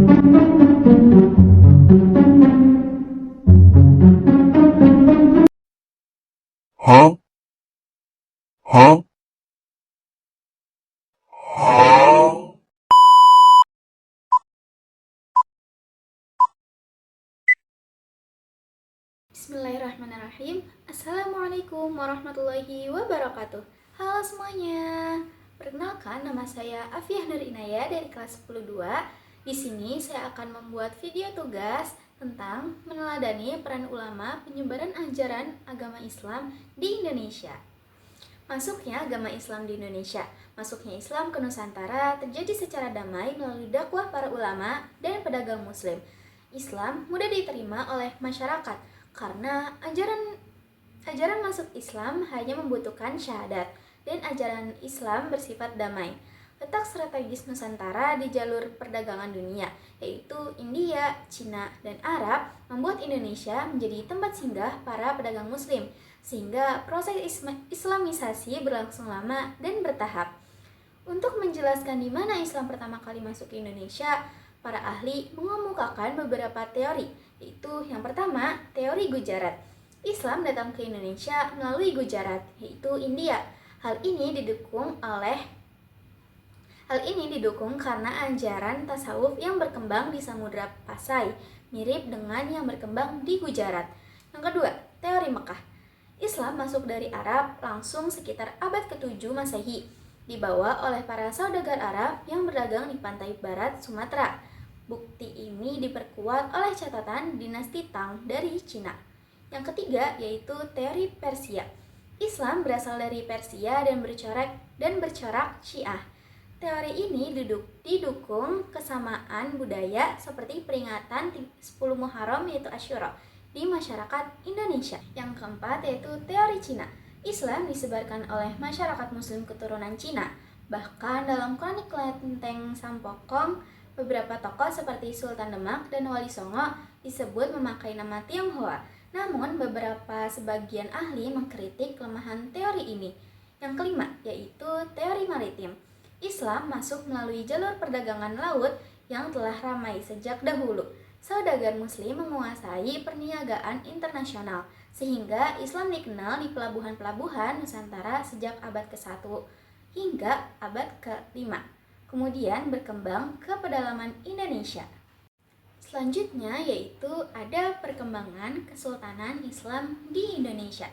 Huh? Huh? Huh? Bismillahirrahmanirrahim. Assalamualaikum warahmatullahi wabarakatuh. Halo semuanya. Perkenalkan, nama saya Afiah Nur Inaya dari kelas 10-2. Di sini saya akan membuat video tugas tentang meneladani peran ulama penyebaran ajaran agama Islam di Indonesia. Masuknya agama Islam di Indonesia. Masuknya Islam ke Nusantara terjadi secara damai melalui dakwah para ulama dan pedagang muslim. Islam mudah diterima oleh masyarakat karena ajaran masuk Islam hanya membutuhkan syahadat dan ajaran Islam bersifat damai. Letak strategis Nusantara di jalur perdagangan dunia, yaitu India, Cina, dan Arab, membuat Indonesia menjadi tempat singgah para pedagang muslim, sehingga proses islamisasi berlangsung lama dan bertahap. Untuk menjelaskan di mana Islam pertama kali masuk ke Indonesia, para ahli mengemukakan beberapa teori, yaitu yang pertama, teori Gujarat. Islam datang ke Indonesia melalui Gujarat, yaitu India. Hal ini didukung karena ajaran tasawuf yang berkembang di Samudra Pasai, mirip dengan yang berkembang di Gujarat. Yang kedua, teori Mekah. Islam masuk dari Arab langsung sekitar abad ke-7 Masehi, dibawa oleh para saudagar Arab yang berdagang di pantai barat Sumatera. Bukti ini diperkuat oleh catatan dinasti Tang dari Cina. Yang ketiga yaitu teori Persia. Islam berasal dari Persia dan bercorak Syiah. Teori ini didukung kesamaan budaya seperti peringatan 10 Muharram yaitu Asyura di masyarakat Indonesia. Yang keempat yaitu teori Cina. Islam disebarkan oleh masyarakat muslim keturunan Cina. Bahkan dalam kronik Lenteng Sampokong, beberapa tokoh seperti Sultan Demak dan Wali Songo disebut memakai nama Tionghoa. Namun sebagian ahli mengkritik kelemahan teori ini. Yang kelima yaitu teori maritim. Islam masuk melalui jalur perdagangan laut yang telah ramai sejak dahulu. Saudagar muslim menguasai perniagaan internasional, sehingga Islam dikenal di pelabuhan-pelabuhan Nusantara sejak abad ke-1 hingga abad ke-5. Kemudian berkembang ke pedalaman Indonesia. Selanjutnya yaitu ada perkembangan Kesultanan Islam di Indonesia.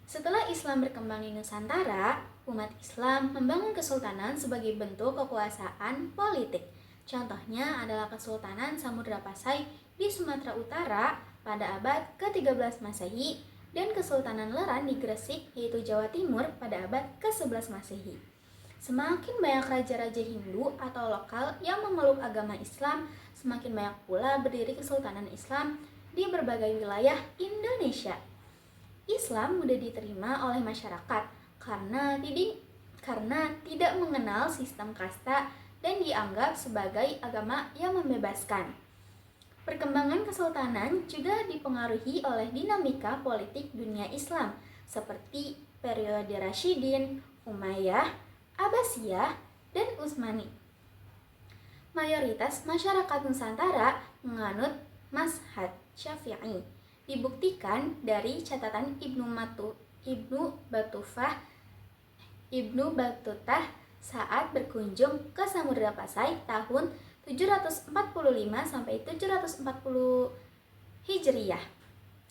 Setelah Islam berkembang di Nusantara, umat Islam membangun kesultanan sebagai bentuk kekuasaan politik. Contohnya adalah Kesultanan Samudra Pasai di Sumatera Utara pada abad ke-13 Masehi dan Kesultanan Leran di Gresik yaitu Jawa Timur pada abad ke-11 Masehi. Semakin banyak raja-raja Hindu atau lokal yang memeluk agama Islam, semakin banyak pula berdiri Kesultanan Islam di berbagai wilayah Indonesia. Islam mudah diterima oleh masyarakat karena tidak mengenal sistem kasta dan dianggap sebagai agama yang membebaskan. Perkembangan kesultanan juga dipengaruhi oleh dinamika politik dunia Islam seperti periode Rasyidin, Umayyah, Abbasiyah, dan Utsmani. Mayoritas masyarakat Nusantara menganut mazhab Syafi'i. Dibuktikan dari catatan Ibnu Batutah saat berkunjung ke Samudra Pasai tahun 745 sampai 740 Hijriyah.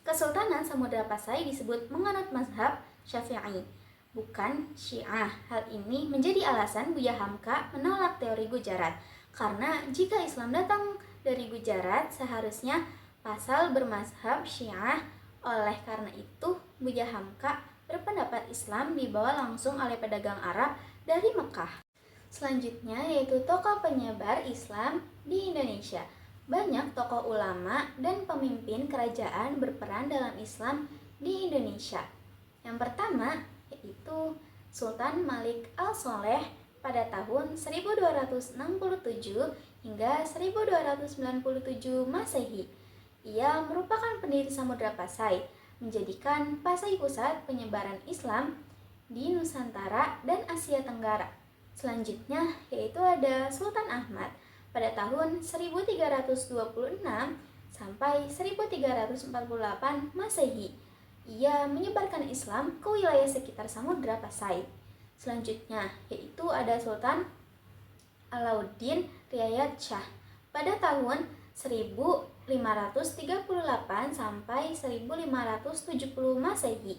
Kesultanan Samudra Pasai disebut menganut mazhab Syafi'i, bukan Syiah. Hal ini menjadi alasan Buya Hamka menolak teori Gujarat, karena jika Islam datang dari Gujarat seharusnya pasal bermazhab Syiah. Oleh karena itu, Buya Hamka berpendapat Islam dibawa langsung oleh pedagang Arab dari Mekah. Selanjutnya yaitu tokoh penyebar Islam di Indonesia. Banyak tokoh ulama dan pemimpin kerajaan berperan dalam Islam di Indonesia. Yang pertama yaitu Sultan Malik Al-Soleh pada tahun 1267 hingga 1297 Masehi. Ia merupakan pendiri Samudra Pasai, menjadikan Pasai pusat penyebaran Islam di Nusantara dan Asia Tenggara. Selanjutnya yaitu ada Sultan Ahmad. pada tahun 1326 sampai 1348 Masehi. Ia menyebarkan Islam ke wilayah sekitar Samudra Pasai. Selanjutnya yaitu ada Sultan Alauddin Riayat Shah pada tahun 1538 sampai 1570 Masehi.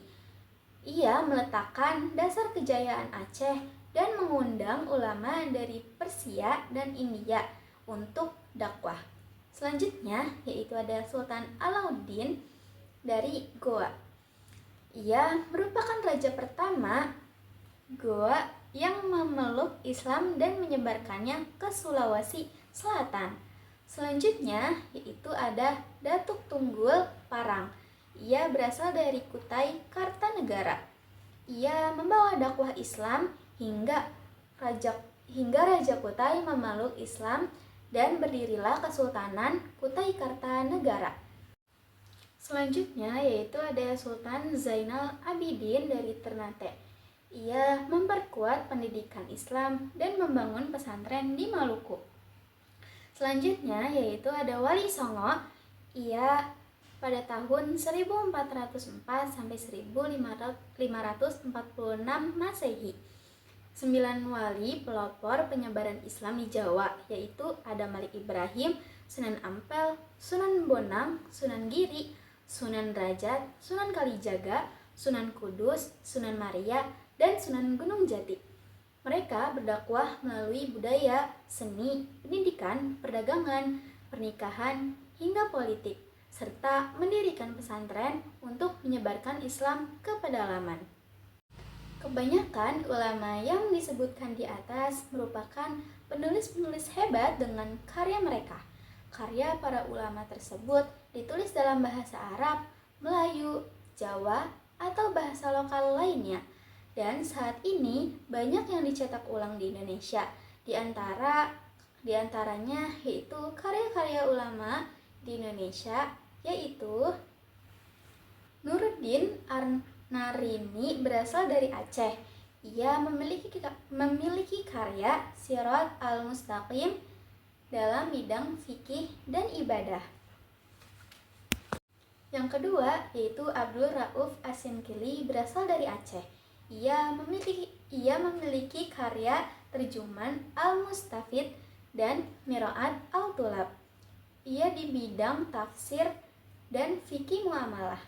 Ia meletakkan dasar kejayaan Aceh dan mengundang ulama dari Persia dan India untuk dakwah. Selanjutnya yaitu ada Sultan Alauddin dari Goa. Ia merupakan raja pertama Goa yang memeluk Islam dan menyebarkannya ke Sulawesi Selatan. Selanjutnya yaitu ada Datuk Tunggul Parang. Ia berasal dari Kutai Kartanegara. Ia membawa dakwah Islam hingga Raja Kutai memeluk Islam dan berdirilah Kesultanan Kutai Kartanegara. Selanjutnya yaitu ada Sultan Zainal Abidin dari Ternate. Ia memperkuat pendidikan Islam dan membangun pesantren di Maluku. Selanjutnya yaitu ada Wali Songo. Ia pada tahun 1404 sampai 1546 Masehi. 9 wali pelopor penyebaran Islam di Jawa, yaitu ada Malik Ibrahim, Sunan Ampel, Sunan Bonang, Sunan Giri, Sunan Derajat, Sunan Kalijaga, Sunan Kudus, Sunan Maria, dan Sunan Gunung Jati. Mereka berdakwah melalui budaya, seni, pendidikan, perdagangan, pernikahan, hingga politik, serta mendirikan pesantren untuk menyebarkan Islam ke pedalaman. Kebanyakan ulama yang disebutkan di atas merupakan penulis-penulis hebat dengan karya mereka. Karya para ulama tersebut ditulis dalam bahasa Arab, Melayu, Jawa, atau bahasa lokal lainnya. Dan saat ini banyak yang dicetak ulang di Indonesia. Di antaranya yaitu karya-karya ulama di Indonesia, yaitu Nuruddin Ar-Narini berasal dari Aceh. Ia memiliki karya Sirat Al-Mustaqim dalam bidang fikih dan ibadah. Yang kedua yaitu Abdul Rauf As-Sinkili berasal dari Aceh. Ia memiliki karya terjemahan Al-Mustafid dan Miraat Al-Tulab. Ia di bidang tafsir dan fikih muamalah.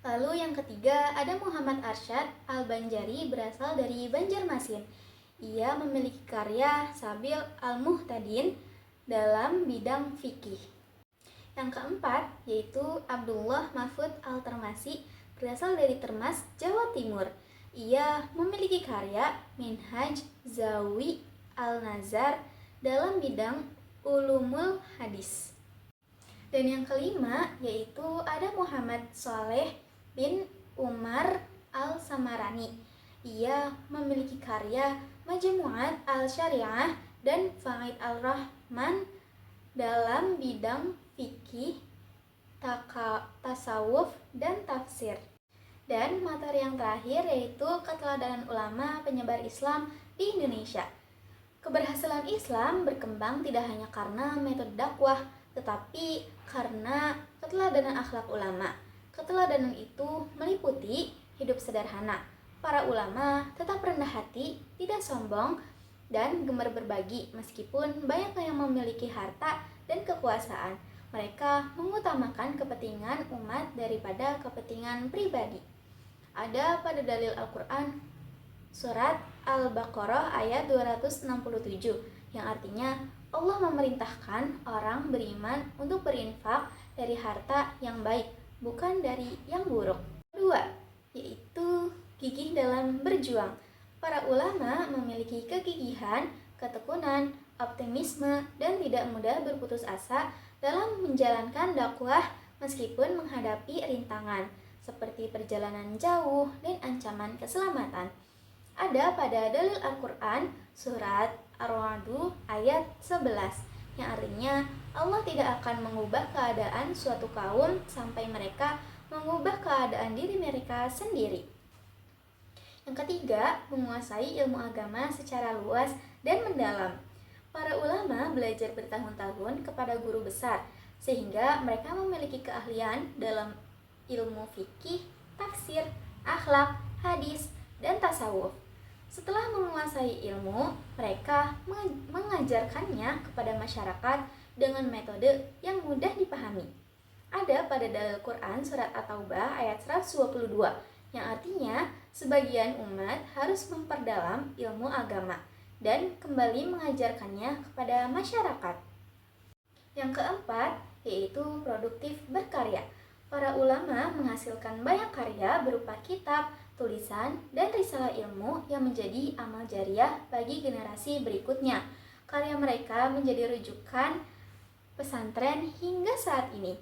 Lalu yang ketiga ada Muhammad Arsyad Al-Banjari berasal dari Banjarmasin. Ia memiliki karya Sabil Al-Muhtadin dalam bidang fikih. Yang keempat yaitu Abdullah Mahfud Al-Termasi berasal dari Termas, Jawa Timur. Ia memiliki karya Minhaj Zawi Al-Nazar dalam bidang ulumul hadis. Dan yang kelima yaitu ada Muhammad Saleh bin Umar Al-Samarani. Ia memiliki karya Majmu'at Al-Syariah dan Faid Al-Rahman dalam bidang fikih, tasawuf, dan tafsir. Dan materi yang terakhir yaitu keteladanan ulama penyebar Islam di Indonesia. Keberhasilan Islam berkembang tidak hanya karena metode dakwah, tetapi karena keteladanan akhlak ulama. Keteladanan itu meliputi hidup sederhana. Para ulama tetap rendah hati, tidak sombong, dan gemar berbagi meskipun banyak yang memiliki harta dan kekuasaan. Mereka mengutamakan kepentingan umat daripada kepentingan pribadi. Ada pada dalil Al-Quran surat Al-Baqarah ayat 267 yang artinya Allah memerintahkan orang beriman untuk berinfak dari harta yang baik, bukan dari yang buruk. Kedua, yaitu gigih dalam berjuang. Para ulama memiliki kegigihan, ketekunan, optimisme, dan tidak mudah berputus asa dalam menjalankan dakwah meskipun menghadapi rintangan seperti perjalanan jauh dan ancaman keselamatan. Ada pada dalil Al-Quran surat Ar-Ra'd ayat 11 yang artinya Allah tidak akan mengubah keadaan suatu kaum sampai mereka mengubah keadaan diri mereka sendiri. Yang ketiga, menguasai ilmu agama secara luas dan mendalam. Para ulama belajar bertahun-tahun kepada guru besar, sehingga mereka memiliki keahlian dalam ilmu fikih, tafsir, akhlak, hadis, dan tasawuf. Setelah menguasai ilmu, mereka mengajarkannya kepada masyarakat dengan metode yang mudah dipahami. Ada pada dalil Quran surat At-Taubah ayat 122, yang artinya sebagian umat harus memperdalam ilmu agama dan kembali mengajarkannya kepada masyarakat. Yang keempat, yaitu produktif berkarya. Para ulama menghasilkan banyak karya berupa kitab, tulisan, dan risalah ilmu yang menjadi amal jariah bagi generasi berikutnya. Karya mereka menjadi rujukan pesantren hingga saat ini.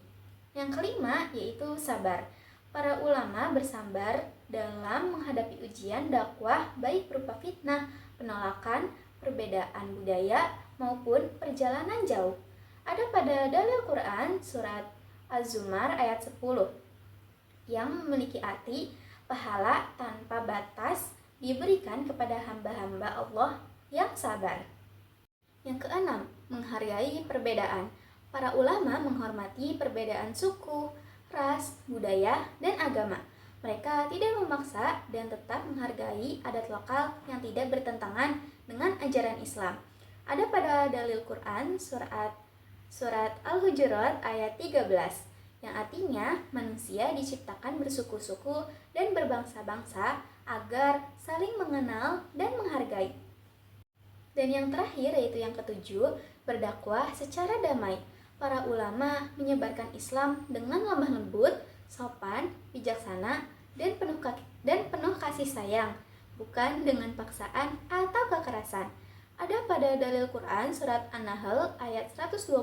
Yang kelima, yaitu sabar. Para ulama bersabar dalam menghadapi ujian dakwah baik berupa fitnah, penolakan, perbedaan budaya, maupun perjalanan jauh. Ada pada dalil Quran surat Az-Zumar ayat 10 yang memiliki arti pahala tanpa batas diberikan kepada hamba-hamba Allah yang sabar. Yang keenam, menghargai perbedaan. Para ulama menghormati perbedaan suku, ras, budaya, dan agama. Mereka tidak memaksa dan tetap menghargai adat lokal yang tidak bertentangan dengan ajaran Islam. Ada pada dalil Quran surat Al-Hujurat ayat 13 yang artinya manusia diciptakan bersuku-suku dan berbangsa-bangsa agar saling mengenal dan menghargai. Dan yang terakhir, yaitu yang ketujuh, berdakwah secara damai. Para ulama menyebarkan Islam dengan lemah lembut, sopan, bijaksana, dan penuh kasih sayang, bukan dengan paksaan atau kekerasan. Ada pada dalil Quran surat An-Nahl ayat 125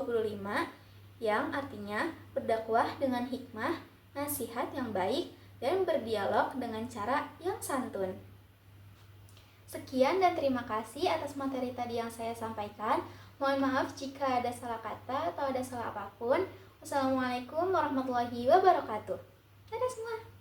yang artinya berdakwah dengan hikmah, nasihat yang baik, dan berdialog dengan cara yang santun. Sekian dan terima kasih atas materi tadi yang saya sampaikan. Mohon maaf jika ada salah kata atau ada salah apapun. Wassalamualaikum warahmatullahi wabarakatuh. Dadah semua.